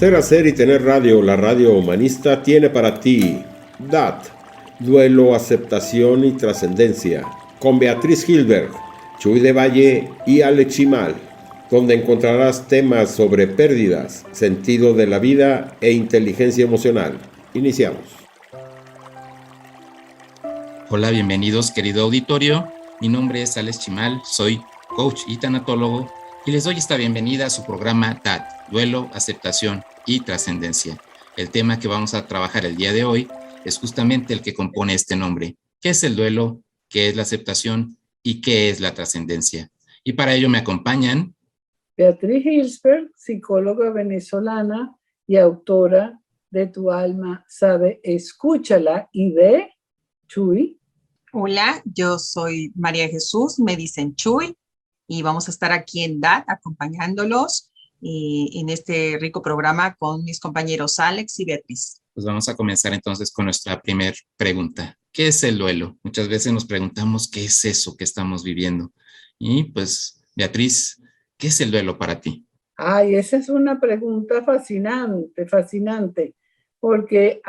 Ser, hacer y tener radio, la radio humanista tiene para ti DAT, Duelo, Aceptación y Trascendencia, con Beatriz Hilberg, Chuy de Valle y Ale Chimal, donde encontrarás temas sobre pérdidas, sentido de la vida e inteligencia emocional. Iniciamos. Hola, bienvenidos querido auditorio. Mi nombre es Alex Chimal, soy coach y tanatólogo y les doy esta bienvenida a su programa DAT, Duelo, Aceptación y Trascendencia. El tema que vamos a trabajar el día de hoy es justamente el que compone este nombre. ¿Qué es el duelo? ¿Qué es la aceptación? ¿Y qué es la trascendencia? Y para ello me acompañan Beatriz Hilsberg, psicóloga venezolana y autora de Tu alma sabe, escúchala, y de Chuy. Hola, yo soy María Jesús, me dicen Chuy, y vamos a estar aquí en DAT acompañándolos en este rico programa con mis compañeros Alex y Beatriz. Pues vamos a comenzar entonces con nuestra primera pregunta. ¿Qué es el duelo? Muchas veces nos preguntamos qué es eso que estamos viviendo. Y pues, Beatriz, ¿qué es el duelo para ti? Ay, esa es una pregunta fascinante, porque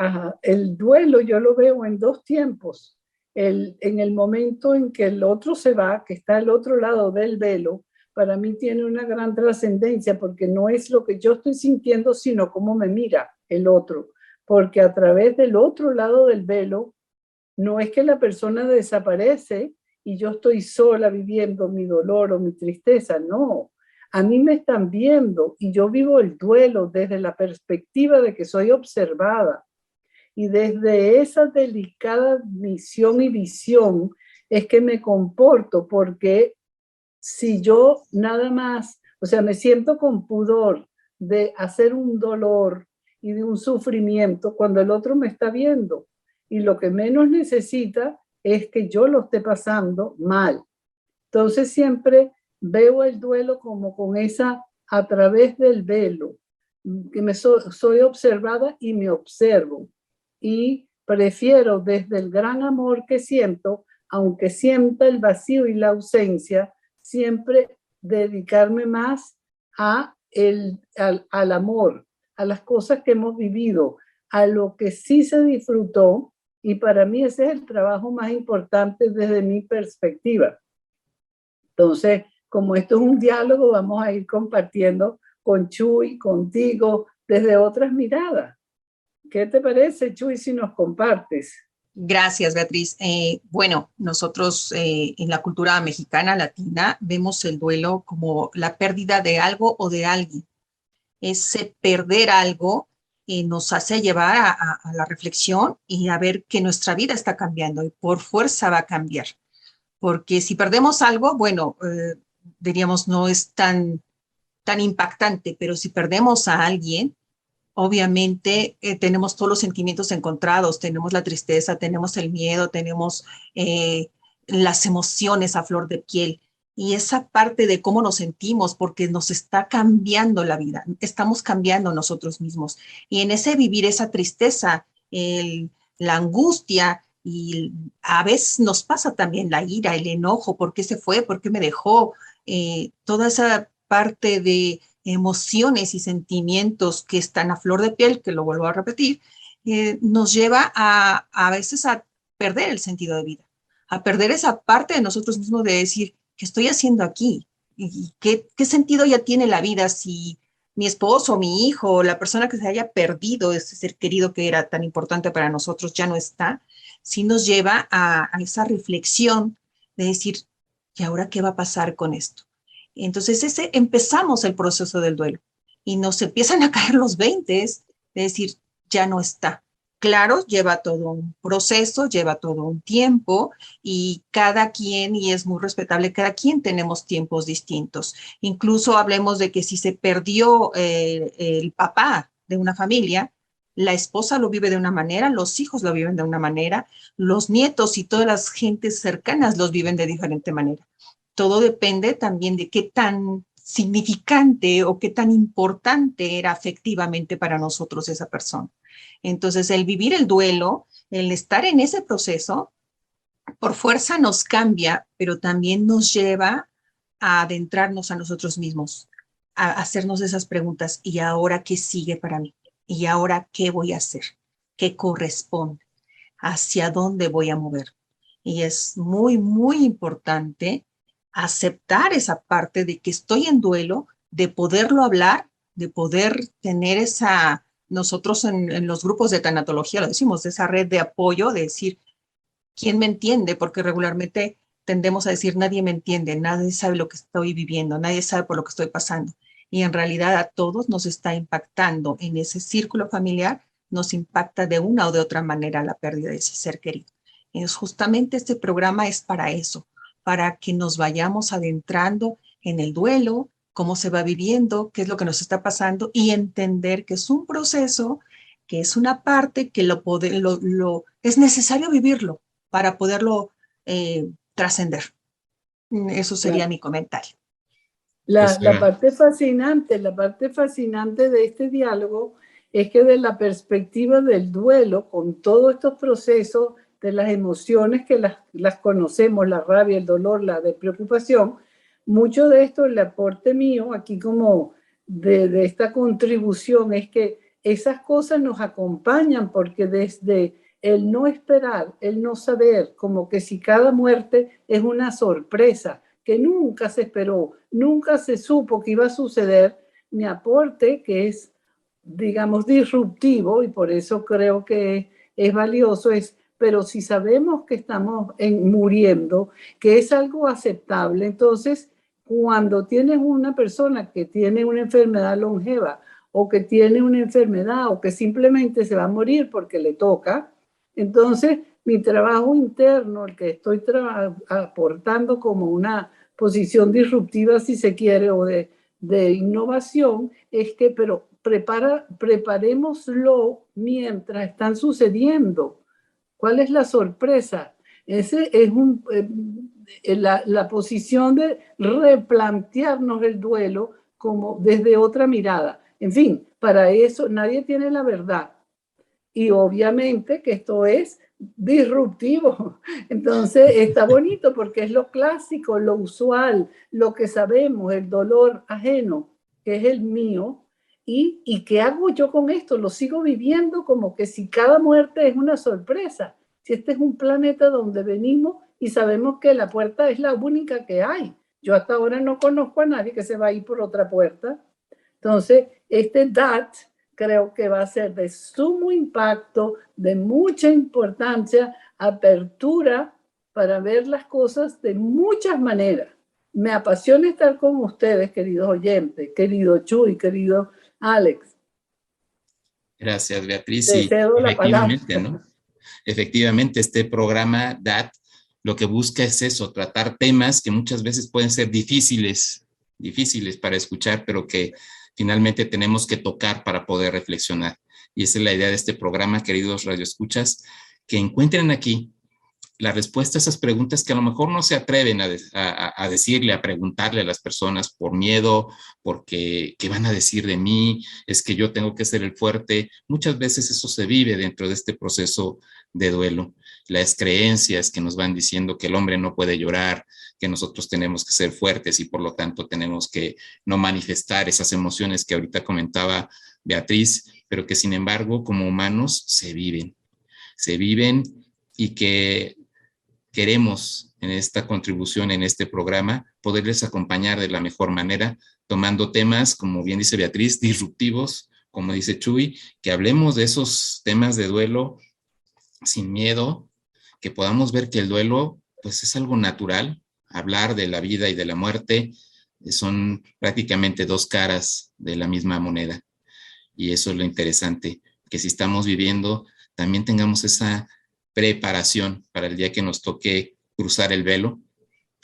el duelo yo lo veo en dos tiempos. En el momento en que el otro se va, que está al otro lado del velo, para mí tiene una gran trascendencia, porque no es lo que yo estoy sintiendo, sino cómo me mira el otro. Porque a través del otro lado del velo, no es que la persona desaparece y yo estoy sola viviendo mi dolor o mi tristeza, no. A mí me están viendo y yo vivo el duelo desde la perspectiva de que soy observada. Y desde esa delicada misión y visión es que me comporto, porque si yo nada más, o sea, me siento con pudor de hacer un dolor y de un sufrimiento cuando el otro me está viendo. Y lo que menos necesita es que yo lo esté pasando mal. Entonces siempre veo el duelo como con esa, a través del velo, que soy observada y me observo. Y prefiero desde el gran amor que siento, aunque sienta el vacío y la ausencia, siempre dedicarme más al amor, a las cosas que hemos vivido, a lo que sí se disfrutó, y para mí ese es el trabajo más importante desde mi perspectiva. Entonces, como esto es un diálogo, vamos a ir compartiendo con Chuy, contigo, desde otras miradas. ¿Qué te parece, Chuy, si nos compartes? Gracias, Beatriz. Bueno, nosotros en la cultura mexicana, latina, vemos el duelo como la pérdida de algo o de alguien. Ese perder algo nos hace llevar a la reflexión y a ver que nuestra vida está cambiando y por fuerza va a cambiar. Porque si perdemos algo, bueno, diríamos no es tan impactante, pero si perdemos a alguien, obviamente tenemos todos los sentimientos encontrados, tenemos la tristeza, tenemos el miedo, tenemos las emociones a flor de piel. Y esa parte de cómo nos sentimos, porque nos está cambiando la vida, estamos cambiando nosotros mismos. Y en ese vivir esa tristeza, la angustia, y a veces nos pasa también la ira, el enojo, ¿por qué se fue? ¿Por qué me dejó? Toda esa parte de emociones y sentimientos que están a flor de piel, que lo vuelvo a repetir, nos lleva a veces a perder el sentido de vida, a perder esa parte de nosotros mismos de decir, ¿qué estoy haciendo aquí? ¿Y qué sentido ya tiene la vida si mi esposo, mi hijo, la persona que se haya perdido, ese ser querido que era tan importante para nosotros, ya no está? Sí nos lleva a esa reflexión de decir, ¿y ahora qué va a pasar con esto? Entonces empezamos el proceso del duelo y nos empiezan a caer los 20 de decir, ya no está. Claro, lleva todo un proceso, lleva todo un tiempo y cada quien, y es muy respetable, cada quien tenemos tiempos distintos. Incluso hablemos de que si se perdió el papá de una familia, la esposa lo vive de una manera, los hijos lo viven de una manera, los nietos y todas las gentes cercanas los viven de diferente manera. Todo depende también de qué tan significante o qué tan importante era afectivamente para nosotros esa persona. Entonces, el vivir el duelo, el estar en ese proceso, por fuerza nos cambia, pero también nos lleva a adentrarnos a nosotros mismos, a hacernos esas preguntas. ¿Y ahora qué sigue para mí? ¿Y ahora qué voy a hacer? ¿Qué corresponde? ¿Hacia dónde voy a mover? Y es muy, muy importante aceptar esa parte de que estoy en duelo, de poderlo hablar, de poder tener esa, nosotros en los grupos de tanatología lo decimos, esa red de apoyo, de decir, ¿quién me entiende? Porque regularmente tendemos a decir, nadie me entiende, nadie sabe lo que estoy viviendo, nadie sabe por lo que estoy pasando. Y en realidad a todos nos está impactando en ese círculo familiar, nos impacta de una o de otra manera la pérdida de ese ser querido. Es justamente este programa es para eso, para que nos vayamos adentrando en el duelo, cómo se va viviendo, qué es lo que nos está pasando y entender que es un proceso, que es una parte que es necesario vivirlo para poderlo trascender. Eso sería mi comentario. La parte fascinante de este diálogo es que de la perspectiva del duelo, con todos estos procesos de las emociones que las conocemos, la rabia, el dolor, la de preocupación, mucho de esto, el aporte mío aquí como de esta contribución es que esas cosas nos acompañan porque desde el no esperar, el no saber, como que si cada muerte es una sorpresa, que nunca se esperó, nunca se supo que iba a suceder, mi aporte, que es, digamos, disruptivo, y por eso creo que es valioso, es, pero si sabemos que estamos muriendo, que es algo aceptable, entonces, cuando tienes una persona que tiene una enfermedad longeva, o que tiene una enfermedad, o que simplemente se va a morir porque le toca, entonces mi trabajo interno, el que estoy aportando como una posición disruptiva, si se quiere, o de innovación, es que, pero preparémoslo mientras están sucediendo. ¿Cuál es la sorpresa? Ese es la posición de replantearnos el duelo como desde otra mirada. En fin, para eso nadie tiene la verdad. Y obviamente que esto es disruptivo. Entonces está bonito porque es lo clásico, lo usual, lo que sabemos, el dolor ajeno, que es el mío. ¿Y qué hago yo con esto? Lo sigo viviendo como que si cada muerte es una sorpresa. Si este es un planeta donde venimos y sabemos que la puerta es la única que hay. Yo hasta ahora no conozco a nadie que se va a ir por otra puerta. Entonces, este DAT creo que va a ser de sumo impacto, de mucha importancia, apertura para ver las cosas de muchas maneras. Me apasiona estar con ustedes, queridos oyentes, querido Chuy, querido Alex. Gracias, Beatriz. Te cedo la efectivamente, palabra. ¿no? Efectivamente, este programa DAT lo que busca es eso, tratar temas que muchas veces pueden ser difíciles para escuchar, pero que finalmente tenemos que tocar para poder reflexionar. Y esa es la idea de este programa, queridos radioescuchas, que encuentren aquí la respuesta a esas preguntas que a lo mejor no se atreven a decirle, a preguntarle a las personas por miedo, porque ¿qué van a decir de mí? Es que yo tengo que ser el fuerte. Muchas veces eso se vive dentro de este proceso de duelo. Las creencias que nos van diciendo que el hombre no puede llorar, que nosotros tenemos que ser fuertes y por lo tanto tenemos que no manifestar esas emociones que ahorita comentaba Beatriz, pero que sin embargo como humanos se viven y que queremos en esta contribución, en este programa, poderles acompañar de la mejor manera, tomando temas, como bien dice Beatriz, disruptivos, como dice Chuy, que hablemos de esos temas de duelo sin miedo, que podamos ver que el duelo pues es algo natural, hablar de la vida y de la muerte son prácticamente dos caras de la misma moneda. Y eso es lo interesante, que si estamos viviendo, también tengamos esa preparación para el día que nos toque cruzar el velo,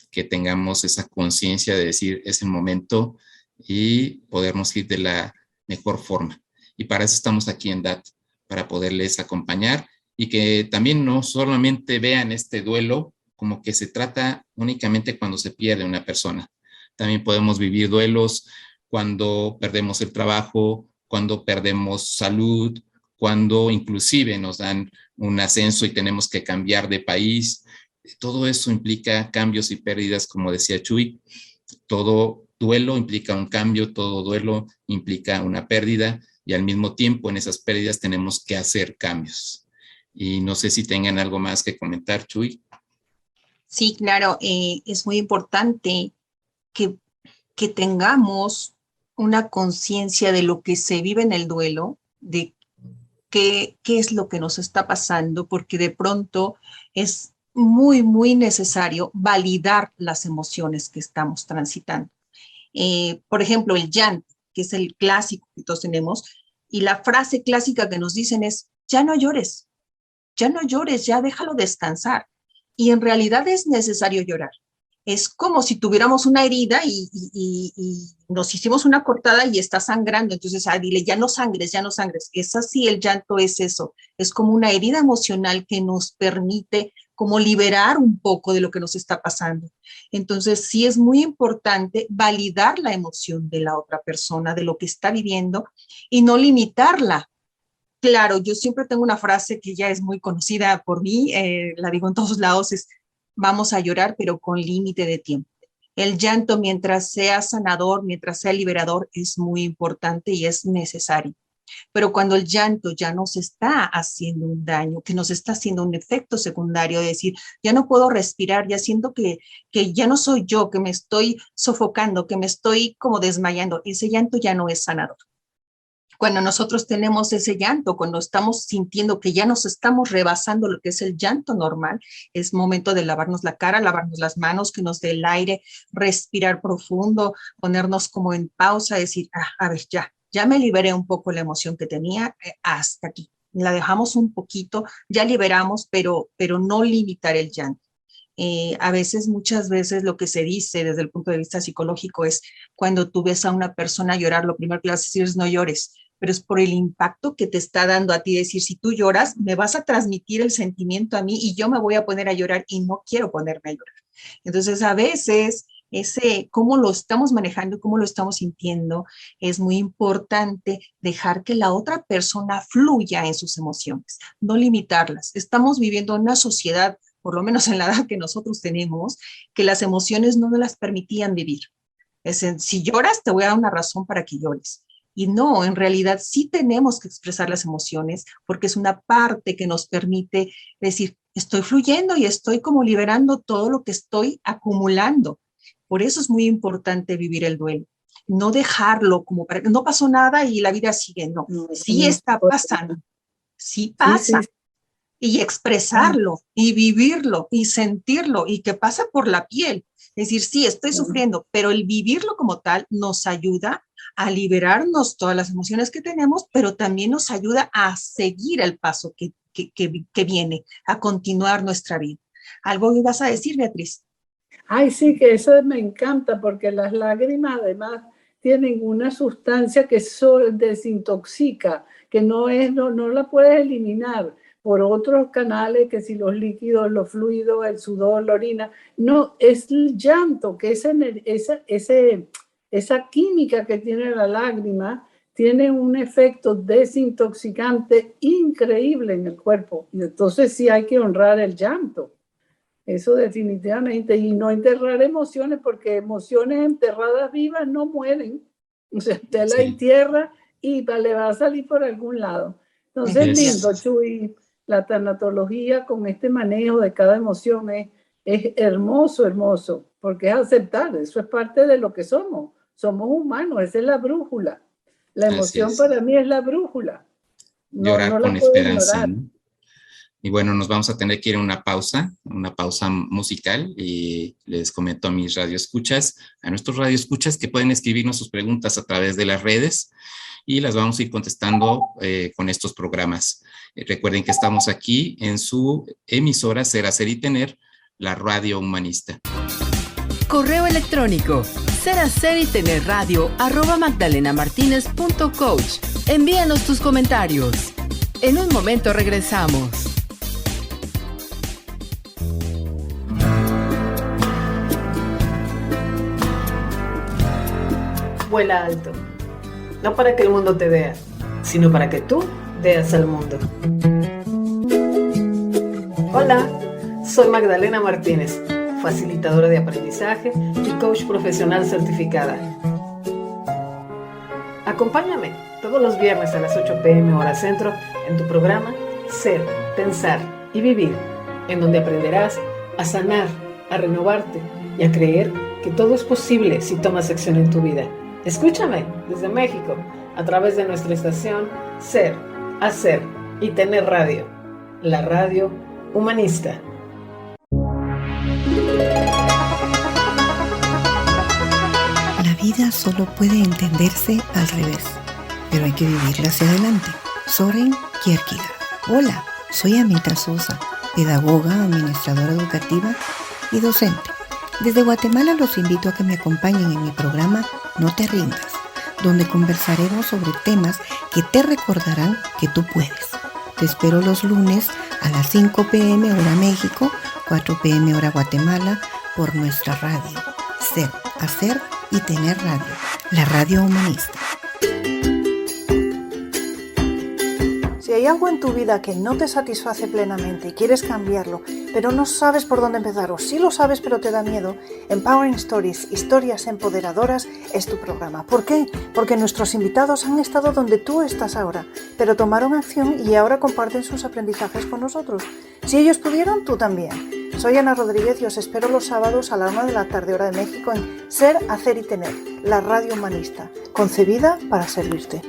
que tengamos esa conciencia de decir es el momento y podernos ir de la mejor forma. Y para eso estamos aquí en DAT, para poderles acompañar y que también no solamente vean este duelo como que se trata únicamente cuando se pierde una persona. También podemos vivir duelos cuando perdemos el trabajo, cuando perdemos salud, cuando inclusive nos dan un ascenso y tenemos que cambiar de país. Todo eso implica cambios y pérdidas, como decía Chuy. Todo duelo implica un cambio, todo duelo implica una pérdida y al mismo tiempo en esas pérdidas tenemos que hacer cambios. Y no sé si tengan algo más que comentar, Chuy. Sí, claro, es muy importante que tengamos una conciencia de lo que se vive en el duelo, de qué es lo que nos está pasando, porque de pronto es muy, muy necesario validar las emociones que estamos transitando. Por ejemplo, el llanto, que es el clásico que todos tenemos, y la frase clásica que nos dicen es, ya no llores, ya déjalo descansar. Y en realidad es necesario llorar. Es como si tuviéramos una herida y nos hicimos una cortada y está sangrando. Entonces, dile, ya no sangres. Es así, el llanto es eso. Es como una herida emocional que nos permite como liberar un poco de lo que nos está pasando. Entonces, sí es muy importante validar la emoción de la otra persona, de lo que está viviendo y no limitarla. Claro, yo siempre tengo una frase que ya es muy conocida por mí, la digo en todos lados, es vamos a llorar, pero con límite de tiempo. El llanto, mientras sea sanador, mientras sea liberador, es muy importante y es necesario. Pero cuando el llanto ya nos está haciendo un daño, que nos está haciendo un efecto secundario, de decir, ya no puedo respirar, ya siento que ya no soy yo, que me estoy sofocando, que me estoy como desmayando, ese llanto ya no es sanador. Cuando nosotros tenemos ese llanto, cuando estamos sintiendo que ya nos estamos rebasando lo que es el llanto normal, es momento de lavarnos la cara, lavarnos las manos, que nos dé el aire, respirar profundo, ponernos como en pausa, decir, a ver, ya me liberé un poco la emoción que tenía, hasta aquí. La dejamos un poquito, ya liberamos, pero no limitar el llanto. Muchas veces lo que se dice desde el punto de vista psicológico es cuando tú ves a una persona llorar, lo primero que le vas a decir es no llores, pero es por el impacto que te está dando a ti, decir, si tú lloras, me vas a transmitir el sentimiento a mí y yo me voy a poner a llorar y no quiero ponerme a llorar. Entonces, a veces, cómo lo estamos manejando, cómo lo estamos sintiendo, es muy importante dejar que la otra persona fluya en sus emociones, no limitarlas. Estamos viviendo en una sociedad, por lo menos en la edad que nosotros tenemos, que las emociones no nos las permitían vivir. Si lloras, te voy a dar una razón para que llores. Y no, en realidad sí tenemos que expresar las emociones porque es una parte que nos permite decir, estoy fluyendo y estoy como liberando todo lo que estoy acumulando. Por eso es muy importante vivir el duelo. No dejarlo como para que no pasó nada y la vida sigue. No, sí está pasando. Sí pasa. Sí. Y expresarlo y vivirlo y sentirlo y que pasa por la piel. Es decir, sí, estoy sufriendo, pero el vivirlo como tal nos ayuda a liberarnos todas las emociones que tenemos, pero también nos ayuda a seguir el paso que viene, a continuar nuestra vida. ¿Algo ibas a decir, Beatriz? Ay, sí, que eso me encanta porque las lágrimas además tienen una sustancia que desintoxica, que no la puedes eliminar por otros canales, que si los líquidos, los fluidos, el sudor, la orina. No, es el llanto, que esa química que tiene la lágrima tiene un efecto desintoxicante increíble en el cuerpo. Y entonces sí hay que honrar el llanto. Eso definitivamente. Y no enterrar emociones, porque emociones enterradas vivas no mueren. O sea, usted la entierra y le va a salir por algún lado. Entonces es lindo, Chuy. La tanatología con este manejo de cada emoción es hermoso, porque es aceptar, eso es parte de lo que somos humanos, esa es la brújula. La emoción para mí es la brújula. Llorar con esperanza, ¿no? Y bueno, nos vamos a tener que ir a una pausa musical, y les comento a mis radioescuchas, a nuestros radioescuchas, que pueden escribirnos sus preguntas a través de las redes y las vamos a ir contestando con estos programas. Recuerden que estamos aquí en su emisora Ser, Hacer y Tener, la radio humanista. Correo electrónico serhacerytenerradio@magdalenamartinez.coach. Envíanos tus comentarios. En un momento regresamos. Vuela alto, no para que el mundo te vea, sino para que tú veas al mundo. Hola, soy Magdalena Martínez, facilitadora de aprendizaje y coach profesional certificada. Acompáñame todos los viernes a las 8 p.m. hora centro en tu programa Ser, Pensar y Vivir, en donde aprenderás a sanar, a renovarte y a creer que todo es posible si tomas acción en tu vida. Escúchame desde México a través de nuestra estación Ser, Hacer y Tener Radio, la radio humanista. La vida solo puede entenderse al revés, pero hay que vivirla hacia adelante. Soren Kierkegaard. Hola, soy Amita Sosa, pedagoga, administradora educativa y docente. Desde Guatemala los invito a que me acompañen en mi programa No te rindas, donde conversaremos sobre temas que te recordarán que tú puedes. Te espero los lunes a las 5 p.m. hora México, 4 p.m. hora Guatemala, por nuestra radio. Ser, Hacer y Tener Radio, la radio humanista. Si hay algo en tu vida que no te satisface plenamente y quieres cambiarlo, pero no sabes por dónde empezar, o sí lo sabes pero te da miedo, Empowering Stories, Historias Empoderadoras, es tu programa. ¿Por qué? Porque nuestros invitados han estado donde tú estás ahora, pero tomaron acción y ahora comparten sus aprendizajes con nosotros. Si ellos pudieron, tú también. Soy Ana Rodríguez y os espero los sábados a la 1 de la tarde hora de México en Ser, Hacer y Tener, la radio humanista, concebida para servirte.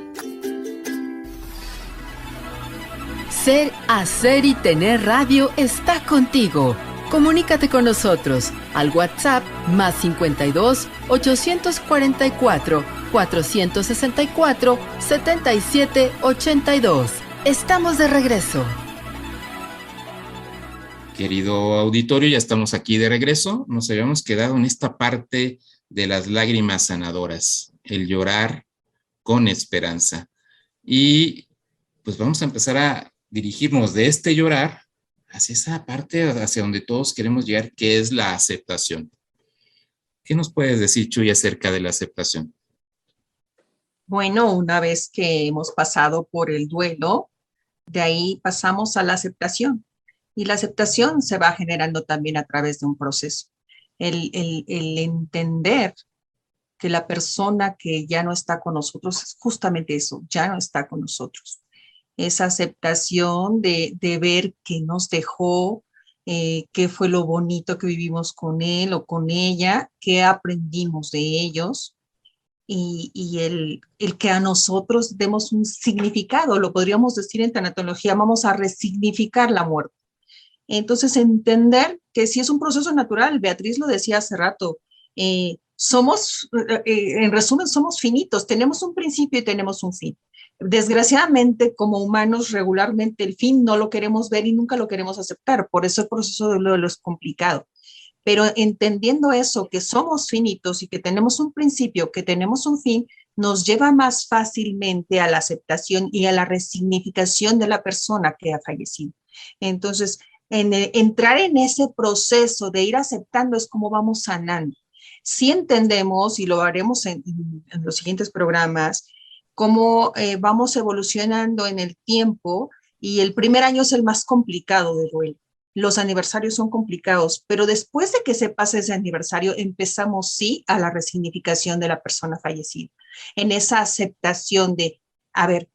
Ser, Hacer y Tener Radio está contigo. Comunícate con nosotros al WhatsApp +52 844 464 7782. Estamos de regreso. Querido auditorio, ya estamos aquí de regreso. Nos habíamos quedado en esta parte de las lágrimas sanadoras, el llorar con esperanza. Y pues vamos a empezar a dirigirnos de este llorar hacia esa parte hacia donde todos queremos llegar, que es la aceptación. ¿Qué nos puedes decir, Chuy, acerca de la aceptación? Bueno, una vez que hemos pasado por el duelo, de ahí pasamos a la aceptación. Y la aceptación se va generando también a través de un proceso. El entender que la persona que ya no está con nosotros es justamente eso, ya no está con nosotros. Esa aceptación de ver que nos dejó, qué fue lo bonito que vivimos con él o con ella, qué aprendimos de ellos, y el que a nosotros demos un significado, lo podríamos decir en tanatología, vamos a resignificar la muerte. Entonces, entender que sí es un proceso natural, Beatriz lo decía hace rato, en resumen, somos finitos, tenemos un principio y tenemos un fin. Desgraciadamente, como humanos, regularmente el fin no lo queremos ver y nunca lo queremos aceptar, por eso el proceso de duelo es complicado. Pero entendiendo eso, que somos finitos y que tenemos un principio, que tenemos un fin, nos lleva más fácilmente a la aceptación y a la resignificación de la persona que ha fallecido. Entonces, entrar en ese proceso de ir aceptando es como vamos sanando. Si entendemos, y lo haremos en los siguientes programas, cómo vamos evolucionando en el tiempo, y el primer año es el más complicado de duelo. Los aniversarios son complicados, pero después de que se pase ese aniversario, empezamos sí a la resignificación de la persona fallecida, en esa aceptación de, a ver,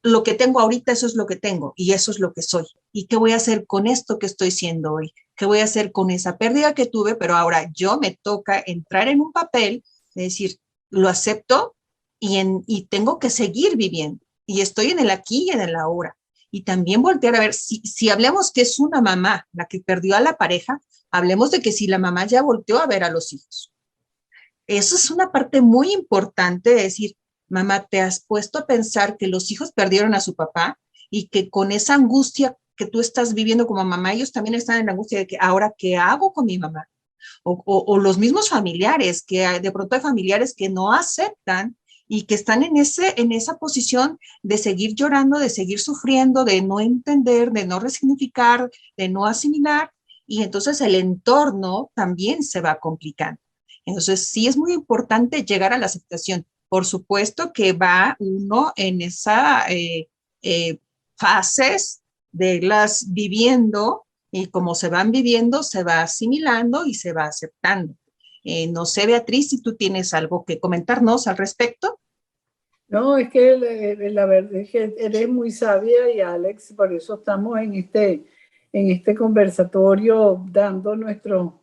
lo que tengo ahorita, eso es lo que tengo y eso es lo que soy. ¿Y qué voy a hacer con esto que estoy siendo hoy? ¿Qué voy a hacer con esa pérdida que tuve? Pero ahora yo me toca entrar en un papel, es decir, lo acepto y tengo que seguir viviendo. Y estoy en el aquí y en el ahora. Y también voltear a ver, si hablemos que es una mamá la que perdió a la pareja, hablemos de que si la mamá ya volteó a ver a los hijos. Eso es una parte muy importante de decir, mamá, ¿te has puesto a pensar que los hijos perdieron a su papá y que con esa angustia que tú estás viviendo como mamá, ellos también están en la angustia de que ahora, ¿qué hago con mi mamá? O los mismos familiares, que de pronto hay familiares que no aceptan y que están en esa posición de seguir llorando, de seguir sufriendo, de no entender, de no resignificar, de no asimilar, y entonces el entorno también se va complicando. Entonces sí es muy importante llegar a la aceptación. Por supuesto que va uno en esas fases de las viviendo, y como se van viviendo, se va asimilando y se va aceptando. No sé, Beatriz, si tú tienes algo que comentarnos al respecto. No, es que la verdad es que eres muy sabia y Alex, por eso estamos en este conversatorio dando nuestros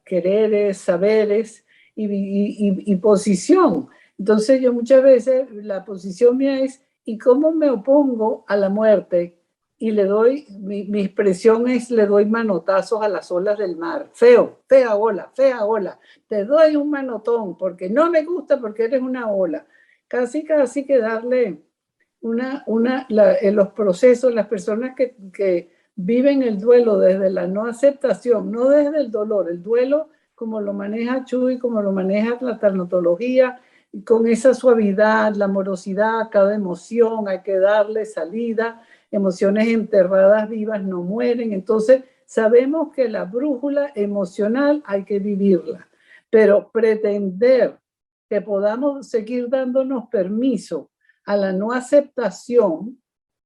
quereres, saberes y posición. Entonces yo muchas veces, la posición mía es, ¿y cómo me opongo a la muerte? Y le doy, mi expresión es, le doy manotazos a las olas del mar. Feo, fea ola, te doy un manotón porque no me gusta, porque eres una ola. Casi que darle en los procesos, las personas que viven el duelo desde la no aceptación, no desde el dolor, el duelo como lo maneja Chuy, como lo maneja la tanatología, con esa suavidad, la amorosidad a cada emoción, hay que darle salida. Emociones enterradas vivas no mueren. Entonces sabemos que la brújula emocional hay que vivirla, pero pretender que podamos seguir dándonos permiso a la no aceptación,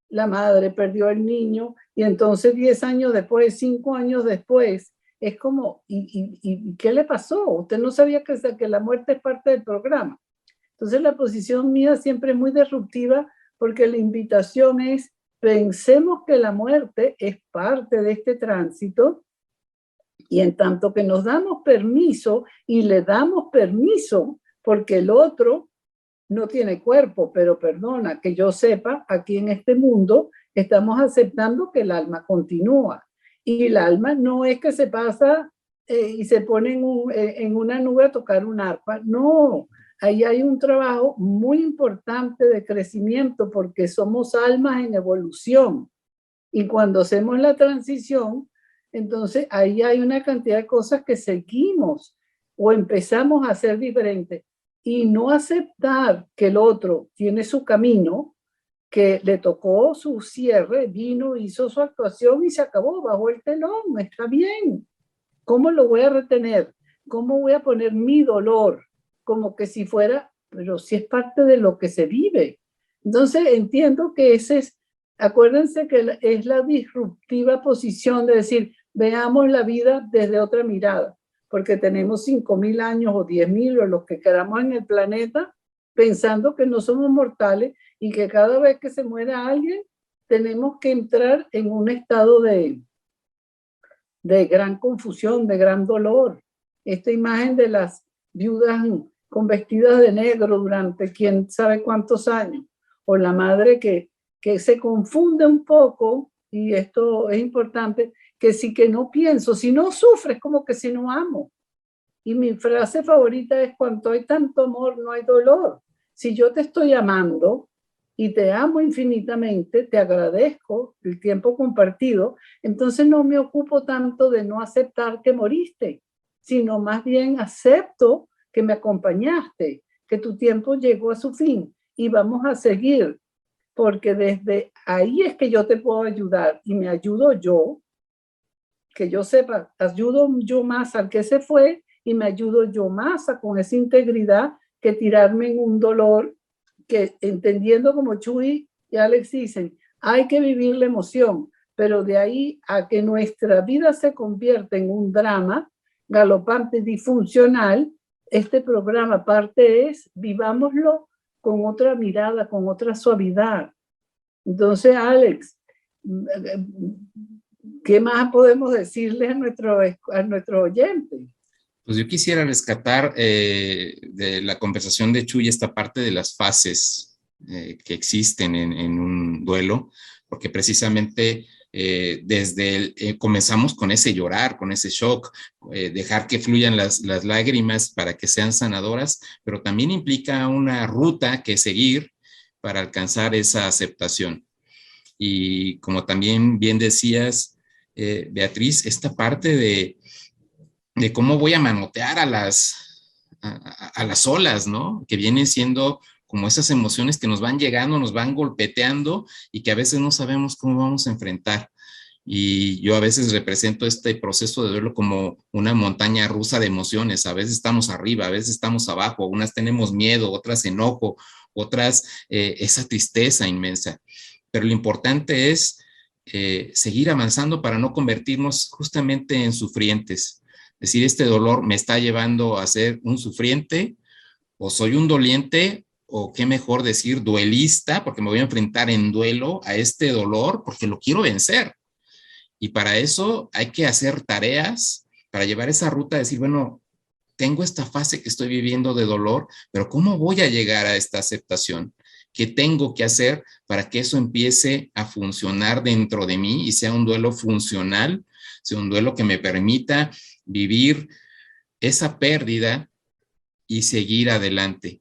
la madre perdió al niño y entonces 10 años después, 5 años después, es como, ¿y qué le pasó? Usted no sabía que la muerte es parte del programa. Entonces la posición mía siempre es muy disruptiva porque la invitación es, pensemos que la muerte es parte de este tránsito y en tanto que nos damos permiso y le damos permiso porque el otro no tiene cuerpo, pero perdona, que yo sepa, aquí en este mundo estamos aceptando que el alma continúa y el alma no es que se pasa y se pone en una nube a tocar un arpa, no. Ahí hay un trabajo muy importante de crecimiento porque somos almas en evolución. Y cuando hacemos la transición, entonces ahí hay una cantidad de cosas que seguimos o empezamos a hacer diferentes. Y no aceptar que el otro tiene su camino, que le tocó su cierre, vino, hizo su actuación y se acabó, bajó el telón, está bien. ¿Cómo lo voy a retener? ¿Cómo voy a poner mi dolor? Como que si fuera, pero si es parte de lo que se vive. Entonces entiendo que acuérdense que es la disruptiva posición de decir, veamos la vida desde otra mirada, porque tenemos 5.000 años o 10.000 o los que queramos en el planeta, pensando que no somos mortales y que cada vez que se muera alguien, tenemos que entrar en un estado de gran confusión, de gran dolor. Esta imagen de las viudas con vestidas de negro durante quién sabe cuántos años, o la madre que se confunde un poco, y esto es importante, que si que no pienso, si no sufres, como que si no amo. Y mi frase favorita es, cuando hay tanto amor, no hay dolor. Si yo te estoy amando y te amo infinitamente, te agradezco el tiempo compartido, entonces no me ocupo tanto de no aceptar que moriste, sino más bien acepto que me acompañaste, que tu tiempo llegó a su fin y vamos a seguir, porque desde ahí es que yo te puedo ayudar y me ayudo yo, que yo sepa, ayudo yo más al que se fue y me ayudo yo más con esa integridad que tirarme en un dolor que, entendiendo como Chuy y Alex dicen, hay que vivir la emoción, pero de ahí a que nuestra vida se convierta en un drama galopante, disfuncional, este programa parte es, vivámoslo con otra mirada, con otra suavidad. Entonces, Alex, ¿qué más podemos decirle a nuestro oyente? Pues yo quisiera rescatar de la conversación de Chuy esta parte de las fases que existen en un duelo, porque precisamente comenzamos con ese llorar, con ese shock, dejar que fluyan las lágrimas para que sean sanadoras, pero también implica una ruta que seguir para alcanzar esa aceptación. Y como también bien decías, Beatriz, esta parte de cómo voy a manotear a las olas, ¿no? Que vienen siendo como esas emociones que nos van llegando, nos van golpeteando y que a veces no sabemos cómo vamos a enfrentar. Y yo a veces represento este proceso de duelo como una montaña rusa de emociones. A veces estamos arriba, a veces estamos abajo, unas tenemos miedo, otras enojo, otras esa tristeza inmensa. Pero lo importante es seguir avanzando para no convertirnos justamente en sufrientes. Es decir, este dolor me está llevando a ser un sufriente, o soy un doliente, o qué mejor decir, duelista, porque me voy a enfrentar en duelo a este dolor porque lo quiero vencer. Y para eso hay que hacer tareas para llevar esa ruta, decir, bueno, tengo esta fase que estoy viviendo de dolor, pero ¿cómo voy a llegar a esta aceptación? ¿Qué tengo que hacer para que eso empiece a funcionar dentro de mí y sea un duelo funcional, sea un duelo que me permita vivir esa pérdida y seguir adelante?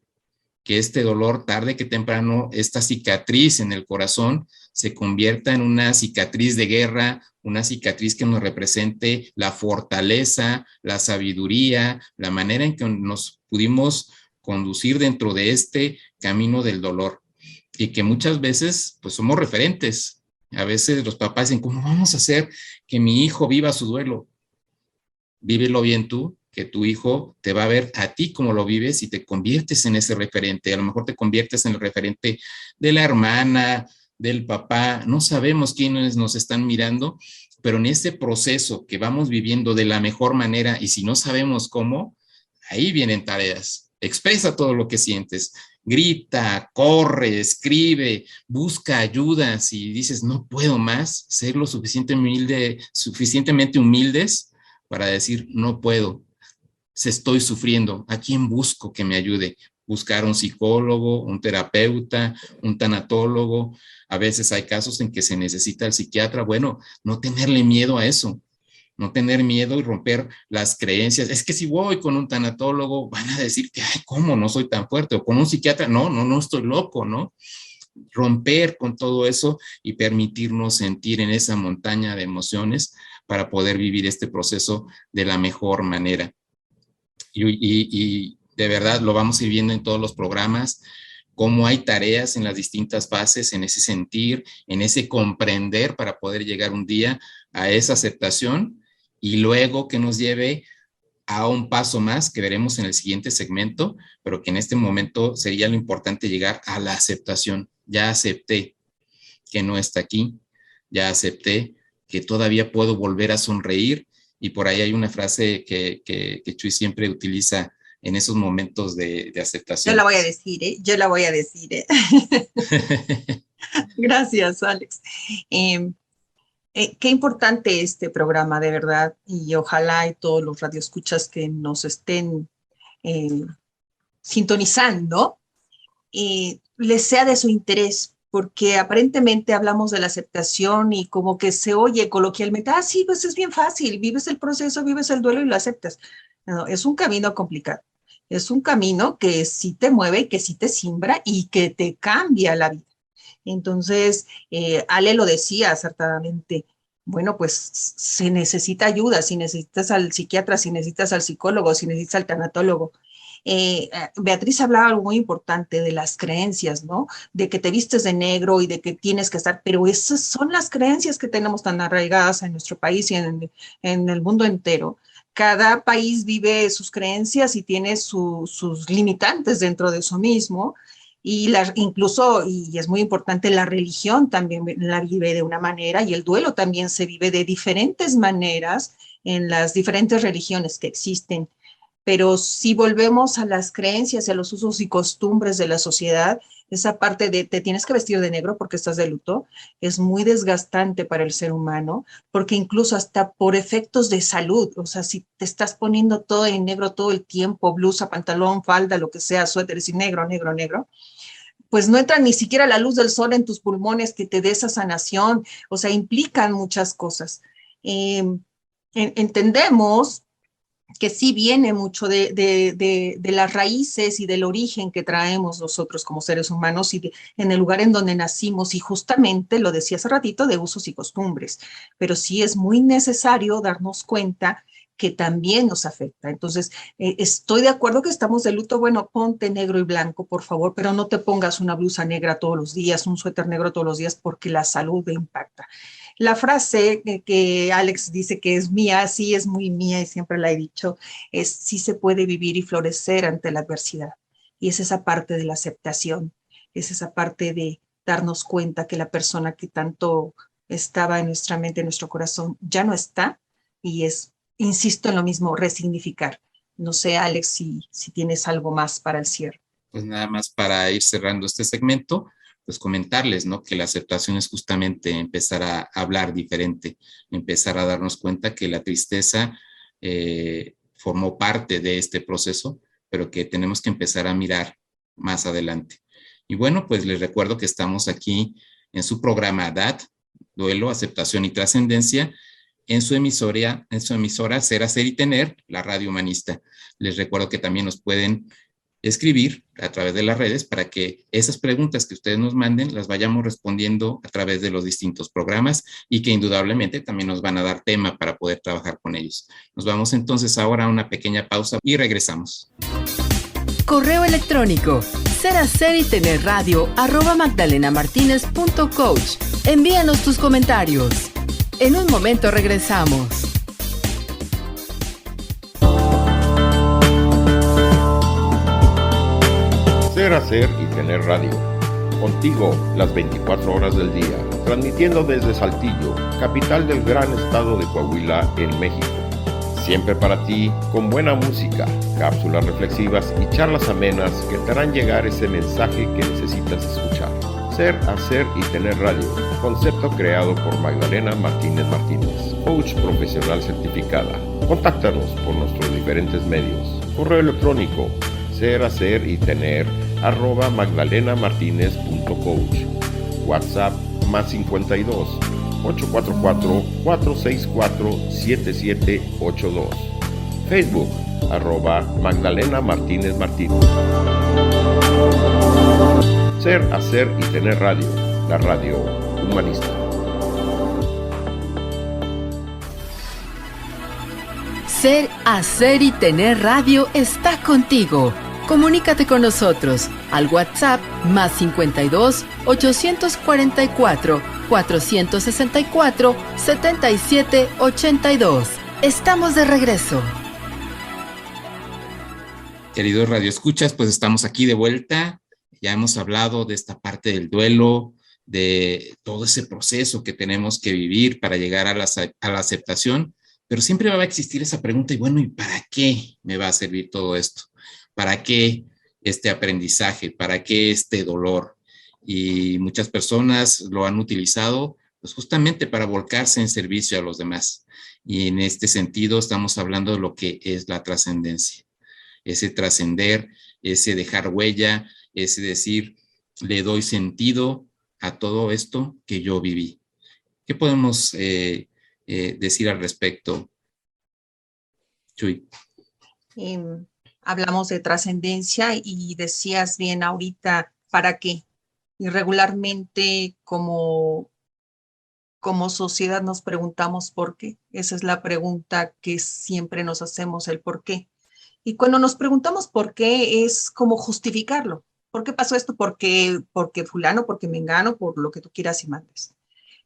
Que este dolor, tarde que temprano, esta cicatriz en el corazón se convierta en una cicatriz de guerra, una cicatriz que nos represente la fortaleza, la sabiduría, la manera en que nos pudimos conducir dentro de este camino del dolor. Y que muchas veces, pues somos referentes. A veces los papás dicen, ¿cómo vamos a hacer que mi hijo viva su duelo? Vívelo bien tú, que tu hijo te va a ver a ti como lo vives y te conviertes en ese referente. A lo mejor te conviertes en el referente de la hermana, del papá. No sabemos quiénes nos están mirando, pero en ese proceso que vamos viviendo de la mejor manera, y si no sabemos cómo, ahí vienen tareas. Expresa todo lo que sientes. Grita, corre, escribe, busca ayuda. Si dices, no puedo más, ser lo suficientemente humildes para decir, no puedo, estoy sufriendo, ¿a quién busco que me ayude? Buscar un psicólogo, un terapeuta, un tanatólogo. A veces hay casos en que se necesita el psiquiatra. Bueno, no tenerle miedo a eso, no tener miedo y romper las creencias. Es que si voy con un tanatólogo, van a decir que, ay, ¿cómo? No soy tan fuerte. O con un psiquiatra, no estoy loco, ¿no? Romper con todo eso y permitirnos sentir en esa montaña de emociones para poder vivir este proceso de la mejor manera. Y de verdad lo vamos a ir viendo en todos los programas, cómo hay tareas en las distintas fases, en ese sentir, en ese comprender para poder llegar un día a esa aceptación y luego que nos lleve a un paso más que veremos en el siguiente segmento, pero que en este momento sería lo importante llegar a la aceptación. Ya acepté que no está aquí, ya acepté que todavía puedo volver a sonreír. Y por ahí hay una frase que Chuy siempre utiliza en esos momentos de aceptación. Yo la voy a decir, ¿eh? Yo la voy a decir, ¿eh? Gracias, Alex. Qué importante este programa, de verdad, y ojalá y todos los radioescuchas que nos estén sintonizando les sea de su interés, porque aparentemente hablamos de la aceptación y como que se oye coloquialmente, sí, pues es bien fácil, vives el proceso, vives el duelo y lo aceptas. No, es un camino complicado, es un camino que sí te mueve, que sí te simbra y que te cambia la vida. Entonces, Ale lo decía acertadamente, bueno, pues se necesita ayuda, si necesitas al psiquiatra, si necesitas al psicólogo, si necesitas al tanatólogo. Beatriz hablaba algo muy importante de las creencias, ¿no? De que te vistes de negro y de que tienes que estar, pero esas son las creencias que tenemos tan arraigadas en nuestro país y en el mundo entero. Cada país vive sus creencias y tiene sus limitantes dentro de eso mismo. Y incluso, y es muy importante, la religión también la vive de una manera y el duelo también se vive de diferentes maneras en las diferentes religiones que existen. Pero si volvemos a las creencias y a los usos y costumbres de la sociedad, esa parte de te tienes que vestir de negro porque estás de luto es muy desgastante para el ser humano, porque incluso hasta por efectos de salud, o sea, si te estás poniendo todo en negro todo el tiempo, blusa, pantalón, falda, lo que sea, suéteres y negro, negro, negro, pues no entra ni siquiera la luz del sol en tus pulmones que te dé esa sanación, o sea, implican muchas cosas. Entendemos que sí viene mucho de las raíces y del origen que traemos nosotros como seres humanos y en el lugar en donde nacimos, y justamente, lo decía hace ratito, de usos y costumbres, pero sí es muy necesario darnos cuenta que también nos afecta. Entonces, estoy de acuerdo que estamos de luto, bueno, ponte negro y blanco, por favor, pero no te pongas una blusa negra todos los días, un suéter negro todos los días, porque la salud impacta. La frase que Alex dice que es mía, sí es muy mía y siempre la he dicho, es sí se puede vivir y florecer ante la adversidad. Y es esa parte de la aceptación, es esa parte de darnos cuenta que la persona que tanto estaba en nuestra mente, en nuestro corazón, ya no está y insisto en lo mismo, resignificar. No sé, Alex, si tienes algo más para el cierre. Pues nada más para ir cerrando este segmento, pues comentarles, ¿no? Que la aceptación es justamente empezar a hablar diferente, empezar a darnos cuenta que la tristeza formó parte de este proceso, pero que tenemos que empezar a mirar más adelante. Y bueno, pues les recuerdo que estamos aquí en su programa DAT, Duelo, Aceptación y Trascendencia, en su emisora Ser, Hacer y Tener, la Radio Humanista. Les recuerdo que también nos pueden escribir a través de las redes para que esas preguntas que ustedes nos manden las vayamos respondiendo a través de los distintos programas y que indudablemente también nos van a dar tema para poder trabajar con ellos. Nos vamos entonces ahora a una pequeña pausa y regresamos. Correo electrónico serhacerytenerradio@magdalenamartinez.coach. Envíanos tus comentarios. En un momento regresamos. Ser, hacer y tener radio. Contigo las 24 horas del día, transmitiendo desde Saltillo, capital del gran estado de Coahuila, en México. Siempre para ti, con buena música, cápsulas reflexivas y charlas amenas que te harán llegar ese mensaje que necesitas escuchar. Ser, hacer y tener radio. Concepto creado por Magdalena Martínez Martínez, coach profesional certificada. Contáctanos por nuestros diferentes medios. Correo electrónico ser, hacer y tener @magdalenamartinez.coach. WhatsApp +52 844 464 7782. Facebook @Magdalena Martínez Martínez. Ser, hacer y tener radio, la radio humanista. Ser, hacer y tener radio está contigo. Comunícate con nosotros al WhatsApp +52 844 464 7782. Estamos de regreso. Queridos radioescuchas, pues estamos aquí de vuelta. Ya hemos hablado de esta parte del duelo, de todo ese proceso que tenemos que vivir para llegar a la aceptación, pero siempre va a existir esa pregunta, y bueno, ¿y para qué me va a servir todo esto? ¿Para qué este aprendizaje? ¿Para qué este dolor? Y muchas personas lo han utilizado pues justamente para volcarse en servicio a los demás. Y en este sentido estamos hablando de lo que es la trascendencia. Ese trascender, ese dejar huella, ese decir, le doy sentido a todo esto que yo viví. ¿Qué podemos decir al respecto, Chuy? Hablamos de trascendencia y decías bien ahorita, ¿para qué? Y regularmente como sociedad nos preguntamos por qué. Esa es la pregunta que siempre nos hacemos, el por qué. Y cuando nos preguntamos por qué, es como justificarlo. ¿Por qué pasó esto? Porque fulano, porque mengano, por lo que tú quieras y mandes.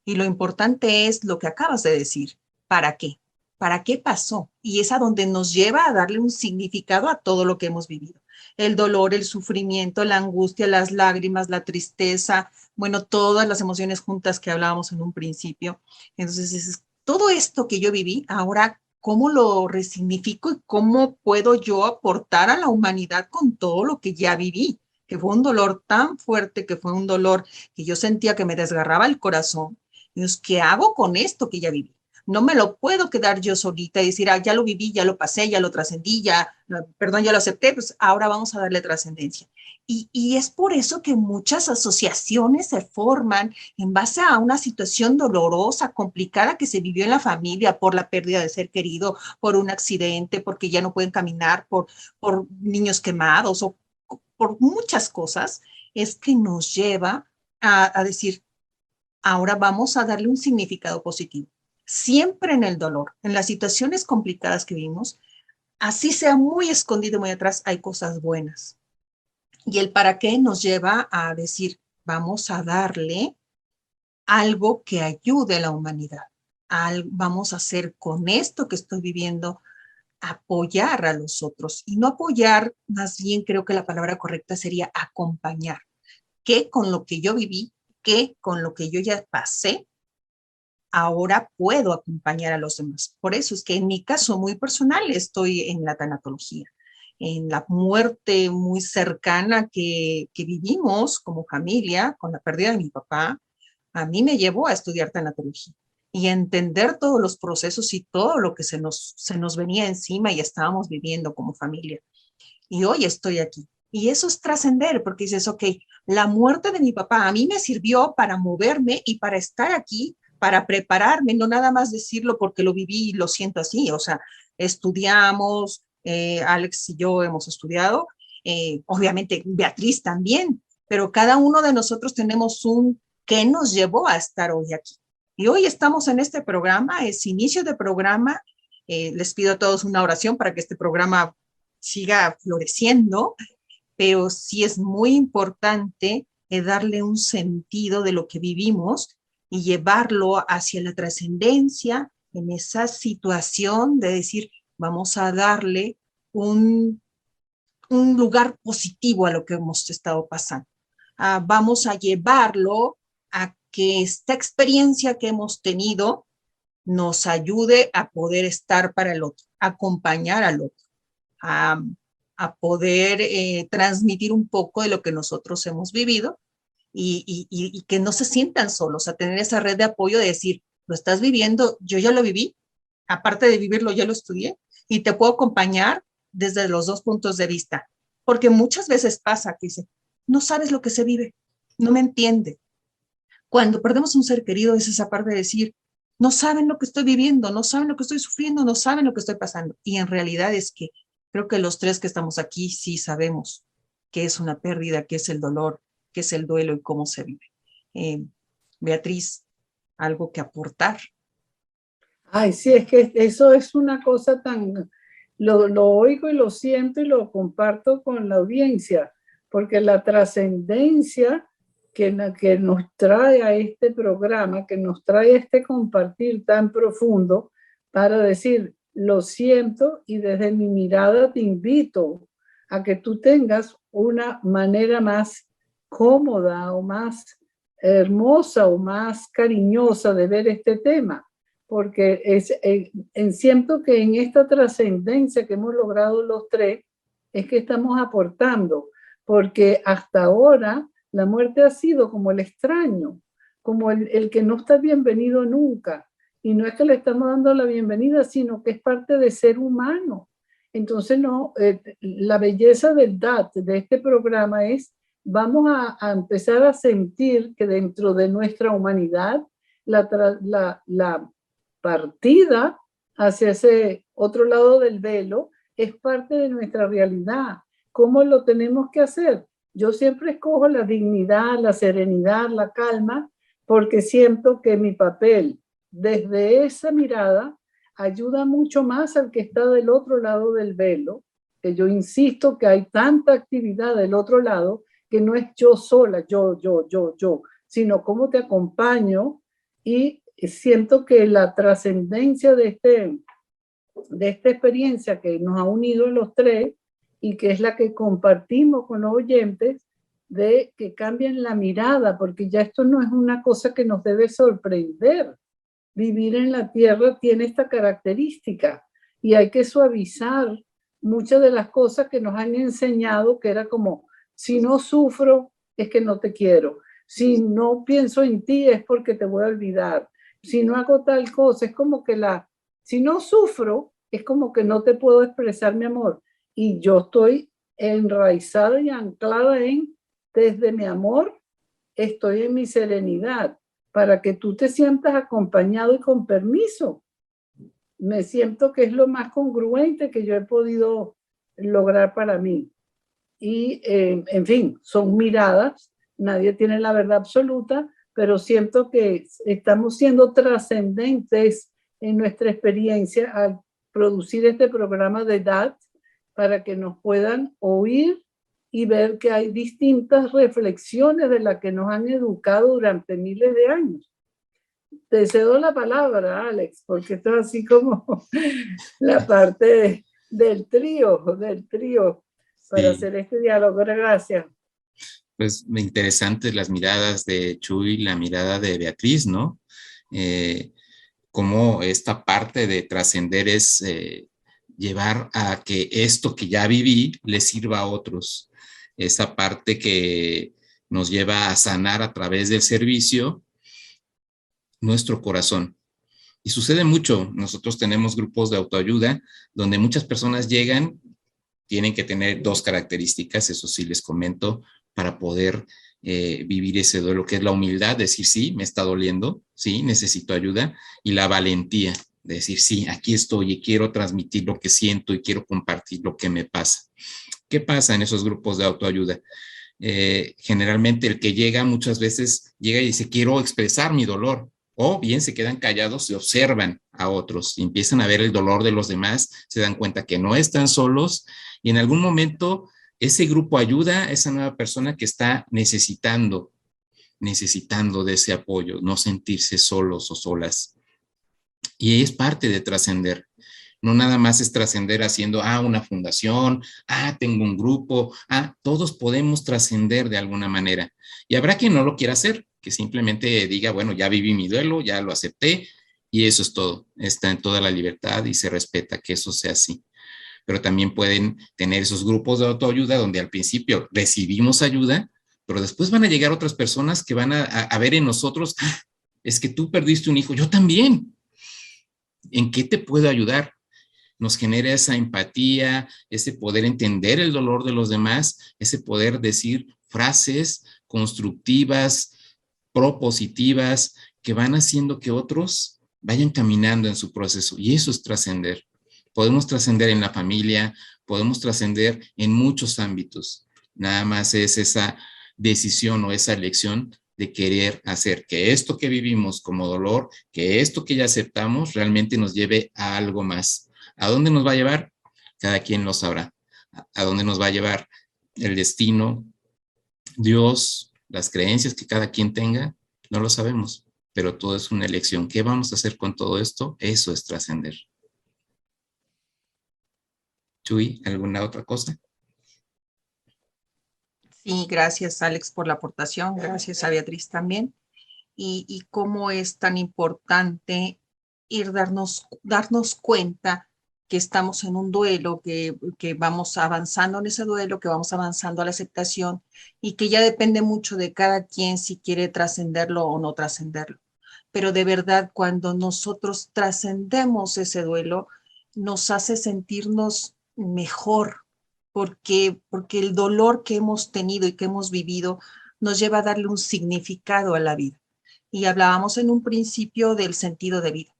Y lo importante es lo que acabas de decir. ¿Para qué? ¿Para qué pasó? Y es a donde nos lleva a darle un significado a todo lo que hemos vivido. El dolor, el sufrimiento, la angustia, las lágrimas, la tristeza, bueno, todas las emociones juntas que hablábamos en un principio. Entonces, todo esto que yo viví, ahora, ¿cómo lo resignifico y cómo puedo yo aportar a la humanidad con todo lo que ya viví? Que fue un dolor tan fuerte, que fue un dolor que yo sentía que me desgarraba el corazón. Entonces, ¿qué hago con esto que ya viví? No me lo puedo quedar yo solita y decir, ya lo viví, ya lo pasé, ya lo trascendí, ya lo acepté, pues ahora vamos a darle trascendencia. Y es por eso que muchas asociaciones se forman en base a una situación dolorosa, complicada que se vivió en la familia por la pérdida de ser querido, por un accidente, porque ya no pueden caminar, por niños quemados o por muchas cosas, es que nos lleva a decir, ahora vamos a darle un significado positivo. Siempre en el dolor, en las situaciones complicadas que vimos, así sea muy escondido, muy atrás, hay cosas buenas. Y el para qué nos lleva a decir, vamos a darle algo que ayude a la humanidad. Vamos a hacer con esto que estoy viviendo, apoyar a los otros. Y no apoyar, más bien creo que la palabra correcta sería acompañar. Que con lo que yo viví, que con lo que yo ya pasé, ahora puedo acompañar a los demás. Por eso es que en mi caso muy personal estoy en la tanatología, en la muerte muy cercana que vivimos como familia con la pérdida de mi papá. A mí me llevó a estudiar tanatología y a entender todos los procesos y todo lo que se nos venía encima y estábamos viviendo como familia. Y hoy estoy aquí. Y eso es trascender, porque dices, ok, la muerte de mi papá a mí me sirvió para moverme y para estar aquí, para prepararme, no nada más decirlo porque lo viví y lo siento así. O sea, estudiamos, Alex y yo hemos estudiado, obviamente Beatriz también, pero cada uno de nosotros tenemos un qué nos llevó a estar hoy aquí. Y hoy estamos en este programa, es inicio de programa. Les pido a todos una oración para que este programa siga floreciendo, pero sí es muy importante darle un sentido de lo que vivimos y llevarlo hacia la trascendencia en esa situación de decir, vamos a darle un lugar positivo a lo que hemos estado pasando. Vamos a llevarlo a que esta experiencia que hemos tenido nos ayude a poder estar para el otro, acompañar al otro, a poder transmitir un poco de lo que nosotros hemos vivido y que no se sientan solos, a tener esa red de apoyo de decir, lo estás viviendo, yo ya lo viví, aparte de vivirlo, ya lo estudié y te puedo acompañar desde los dos puntos de vista, porque muchas veces pasa que dice, no sabes lo que se vive, no me entiende. Cuando perdemos un ser querido es esa parte de decir, no saben lo que estoy viviendo, no saben lo que estoy sufriendo, no saben lo que estoy pasando. Y en realidad es que creo que los tres que estamos aquí sí sabemos qué es una pérdida, qué es el dolor, qué es el duelo y cómo se vive. Beatriz, ¿algo que aportar? Ay, sí, es que eso es una cosa tan... Lo oigo y lo siento y lo comparto con la audiencia, porque la trascendencia que nos trae a este programa, que nos trae este compartir tan profundo para decir, lo siento y desde mi mirada te invito a que tú tengas una manera más cómoda o más hermosa o más cariñosa de ver este tema, porque siento que en esta trascendencia que hemos logrado los tres es que estamos aportando, porque hasta ahora la muerte ha sido como el extraño, como el que no está bienvenido nunca. Y no es que le estamos dando la bienvenida, sino que es parte de ser humano. Entonces, no, la belleza del DAT, de este programa, es vamos a empezar a sentir que dentro de nuestra humanidad, la partida hacia ese otro lado del velo es parte de nuestra realidad. ¿Cómo lo tenemos que hacer? Yo siempre escojo la dignidad, la serenidad, la calma, porque siento que mi papel desde esa mirada ayuda mucho más al que está del otro lado del velo, que yo insisto que hay tanta actividad del otro lado que no es yo sola, yo, sino cómo te acompaño y siento que la trascendencia de esta experiencia que nos ha unido los tres y que es la que compartimos con los oyentes, de que cambien la mirada, porque ya esto no es una cosa que nos debe sorprender. Vivir en la tierra tiene esta característica y hay que suavizar muchas de las cosas que nos han enseñado, que era como, si no sufro es que no te quiero, si no pienso en ti es porque te voy a olvidar, si no hago tal cosa, es como que si no sufro es como que no te puedo expresar mi amor. Y yo estoy enraizada y anclada desde mi amor, estoy en mi serenidad, para que tú te sientas acompañado y con permiso. Me siento que es lo más congruente que yo he podido lograr para mí. Y, en fin, son miradas, nadie tiene la verdad absoluta, pero siento que estamos siendo trascendentes en nuestra experiencia al producir este programa de DAT, para que nos puedan oír y ver que hay distintas reflexiones de las que nos han educado durante miles de años. Te cedo la palabra, Alex, porque esto es así como la parte del trío para hacer este diálogo. Gracias. Pues interesantes las miradas de Chuy, la mirada de Beatriz, ¿no? cómo esta parte de trascender es llevar a que esto que ya viví le sirva a otros. Esa parte que nos lleva a sanar a través del servicio nuestro corazón. Y sucede mucho. Nosotros tenemos grupos de autoayuda donde muchas personas llegan, tienen que tener dos características, eso sí les comento, para poder vivir ese duelo, que es la humildad, decir sí, me está doliendo, sí, necesito ayuda, y la valentía, de decir sí, aquí estoy y quiero transmitir lo que siento y quiero compartir lo que me pasa. ¿Qué pasa en esos grupos de autoayuda? Generalmente el que llega muchas veces llega y dice quiero expresar mi dolor, o bien se quedan callados y observan a otros y empiezan a ver el dolor de los demás, se dan cuenta que no están solos y en algún momento ese grupo ayuda a esa nueva persona que está necesitando de ese apoyo, no sentirse solos o solas. Y es parte de trascender. No nada más es trascender haciendo, una fundación, tengo un grupo, todos podemos trascender de alguna manera. Y habrá quien no lo quiera hacer, que simplemente diga, bueno, ya viví mi duelo, ya lo acepté y eso es todo. Está en toda la libertad y se respeta que eso sea así. Pero también pueden tener esos grupos de autoayuda donde al principio recibimos ayuda, pero después van a llegar otras personas que van a ver en nosotros, es que tú perdiste un hijo, yo también. ¿En qué te puedo ayudar? Nos genera esa empatía, ese poder entender el dolor de los demás, ese poder decir frases constructivas, propositivas, que van haciendo que otros vayan caminando en su proceso. Y eso es trascender. Podemos trascender en la familia, podemos trascender en muchos ámbitos. Nada más es esa decisión o esa elección de querer hacer que esto que vivimos como dolor, que esto que ya aceptamos realmente nos lleve a algo más. ¿A dónde nos va a llevar? Cada quien lo sabrá. ¿A dónde nos va a llevar el destino, Dios, las creencias que cada quien tenga? No lo sabemos, pero todo es una elección. ¿Qué vamos a hacer con todo esto? Eso es trascender. Chuy, ¿alguna otra cosa? Sí, gracias Alex por la aportación, gracias a Beatriz también. Y cómo es tan importante darnos cuenta que estamos en un duelo, que vamos avanzando en ese duelo, que vamos avanzando a la aceptación y que ya depende mucho de cada quien si quiere trascenderlo o no trascenderlo. Pero de verdad, cuando nosotros trascendemos ese duelo, nos hace sentirnos mejor, porque el dolor que hemos tenido y que hemos vivido nos lleva a darle un significado a la vida. Y hablábamos en un principio del sentido de vida.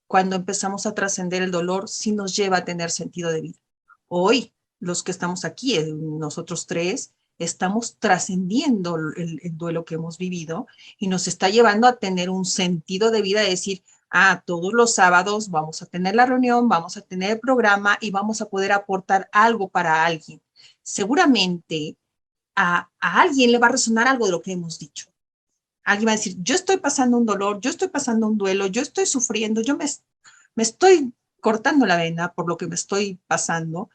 Cuando empezamos a trascender el dolor, sí nos lleva a tener sentido de vida. Hoy, los que estamos aquí, nosotros tres, estamos trascendiendo el duelo que hemos vivido y nos está llevando a tener un sentido de vida, de decir, todos los sábados vamos a tener la reunión, vamos a tener el programa y vamos a poder aportar algo para alguien. Seguramente a alguien le va a resonar algo de lo que hemos dicho. Alguien va a decir, yo estoy pasando un dolor, yo estoy pasando un duelo, yo estoy sufriendo, yo me estoy cortando la vena por lo que me estoy pasando.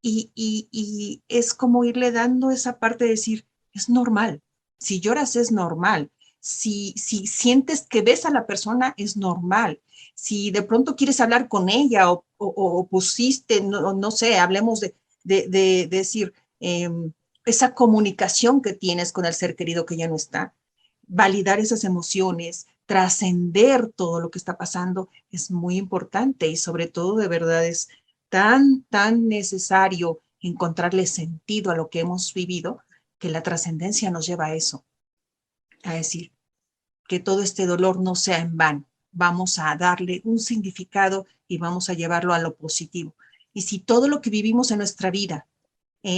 Y es como irle dando esa parte de decir, es normal. Si lloras es normal. Si sientes que ves a la persona es normal. Si de pronto quieres hablar con ella o pusiste, no sé, hablemos de decir, esa comunicación que tienes con el ser querido que ya no está, validar esas emociones, trascender todo lo que está pasando es muy importante y sobre todo de verdad es tan necesario encontrarle sentido a lo que hemos vivido que la trascendencia nos lleva a eso, a decir que todo este dolor no sea en vano, vamos a darle un significado y vamos a llevarlo a lo positivo. Y si todo lo que vivimos en nuestra vida,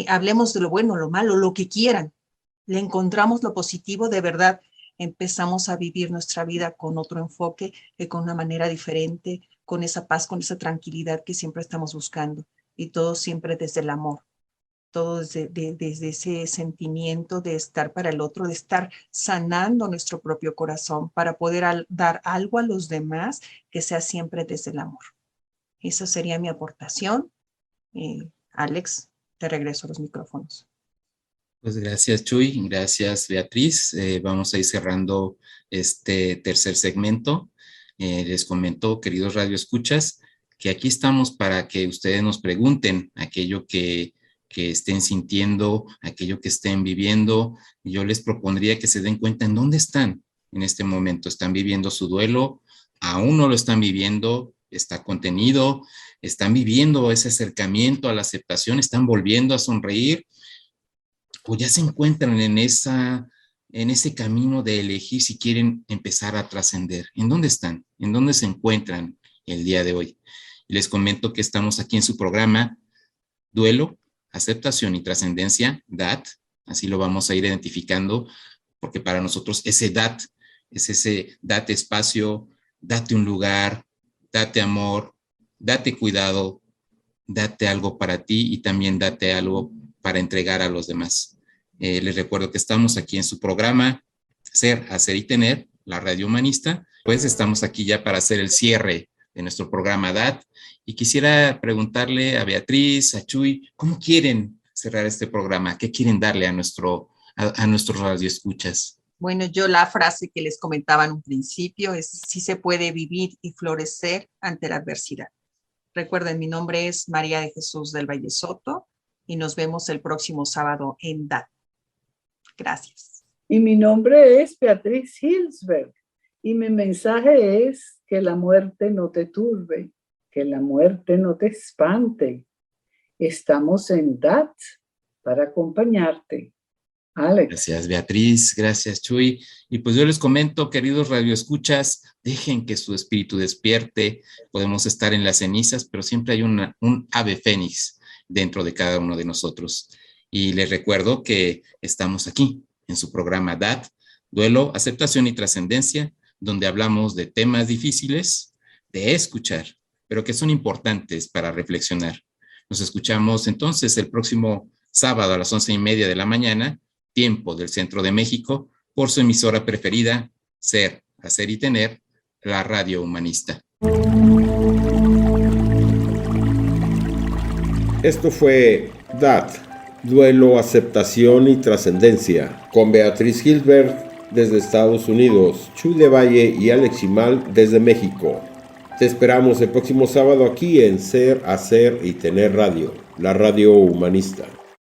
hablemos de lo bueno, lo malo, lo que quieran, le encontramos lo positivo, de verdad empezamos a vivir nuestra vida con otro enfoque, con una manera diferente, con esa paz, con esa tranquilidad que siempre estamos buscando. Y todo siempre desde el amor, todo desde ese sentimiento de estar para el otro, de estar sanando nuestro propio corazón para poder dar algo a los demás que sea siempre desde el amor. Esa sería mi aportación. Alex, te regreso a los micrófonos. Pues gracias, Chuy, gracias, Beatriz. Vamos a ir cerrando este tercer segmento. Les comento, queridos radioescuchas, que aquí estamos para que ustedes nos pregunten aquello que estén sintiendo, aquello que estén viviendo. Yo les propondría que se den cuenta en dónde están en este momento. ¿Están viviendo su duelo? ¿Aún no lo están viviendo? ¿Está contenido? ¿Están viviendo ese acercamiento a la aceptación? ¿Están volviendo a sonreír? ¿O ya se encuentran en ese camino de elegir si quieren empezar a trascender? ¿En dónde están? ¿En dónde se encuentran el día de hoy? Les comento que estamos aquí en su programa Duelo, Aceptación y Trascendencia, DAT, así lo vamos a ir identificando, porque para nosotros ese DAT es ese date espacio, date un lugar, date amor, date cuidado, date algo para ti y también date algo para entregar a los demás. Les recuerdo que estamos aquí en su programa Ser, Hacer y Tener, la radio humanista. Pues estamos aquí ya para hacer el cierre de nuestro programa DAT y quisiera preguntarle a Beatriz, a Chuy, ¿cómo quieren cerrar este programa? ¿Qué quieren darle a nuestros radioescuchas? Bueno, yo la frase que les comentaba en un principio es: sí se puede vivir y florecer ante la adversidad. Recuerden, mi nombre es María de Jesús del Valle Soto y nos vemos el próximo sábado en DAT. Gracias. Y mi nombre es Beatriz Hilsberg y mi mensaje es que la muerte no te turbe, que la muerte no te espante. Estamos en DAT para acompañarte. Alex. Gracias, Beatriz. Gracias, Chuy. Y pues yo les comento, queridos radioescuchas, dejen que su espíritu despierte. Podemos estar en las cenizas, pero siempre hay un ave fénix dentro de cada uno de nosotros. Y les recuerdo que estamos aquí en su programa DAT, Duelo, Aceptación y Trascendencia, donde hablamos de temas difíciles de escuchar, pero que son importantes para reflexionar. Nos escuchamos entonces el próximo sábado a las 11:30 de la mañana, tiempo del Centro de México, por su emisora preferida, Ser, Hacer y Tener, la radio humanista. Esto fue DAT, Duelo, Aceptación y Trascendencia, con Beatriz Hilsberg desde Estados Unidos, Chuy de Valle y Alex Chimal desde México. Te esperamos el próximo sábado aquí en Ser, Hacer y Tener Radio, la radio humanista.